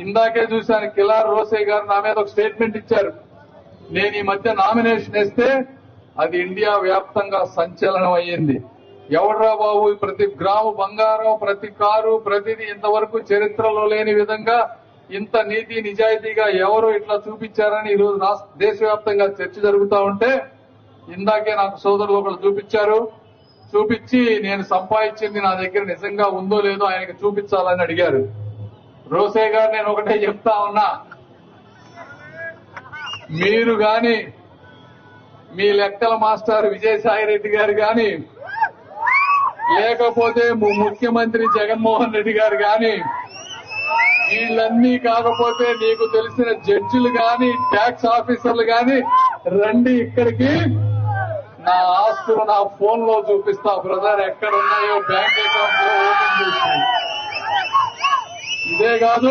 ఇందాకే చూశాను కిలార్ రోసే గారు నా మీద ఒక స్టేట్మెంట్ ఇచ్చారు. నేను ఈ మధ్య నామినేషన్ వేస్తే అది ఇండియా వ్యాప్తంగా సంచలనం అయ్యింది. ఎవడ్రా బాబు ప్రతి గ్రాము బంగారం, ప్రతి కారు, ప్రతిదీ ఇంతవరకు చరిత్రలో లేని విధంగా ఇంత నీతి నిజాయితీగా ఎవరు ఇట్లా చూపించారని ఈ రోజు దేశవ్యాప్తంగా చర్చ జరుగుతా ఉంటే ఇందాకే నాకు సోదరులు ఒకరు చూపించారు. చూపించి నేను సంపాదించింది నా దగ్గర నిజంగా ఉందో లేదో ఆయనకు చూపించాలని అడిగారు. రోసే గారు నేను ఒకటే చెప్తా ఉన్నా, మీరు గాని మీ లెక్కల మాస్టర్ విజయసాయి రెడ్డి గారు గాని లేకపోతే ముఖ్యమంత్రి జగన్మోహన్ రెడ్డి గారు గాని వీళ్ళన్నీ కాకపోతే నీకు తెలిసిన జడ్జిలు గాని ట్యాక్స్ ఆఫీసర్లు గాని రండి ఇక్కడికి, నా ఆస్తులు నా ఫోన్ లో చూపిస్తా బ్రదర్, ఎక్కడ ఉన్నాయో బ్యాంక్ అకౌంట్ లో ఓపెన్ చేసి. ఇదే కాదు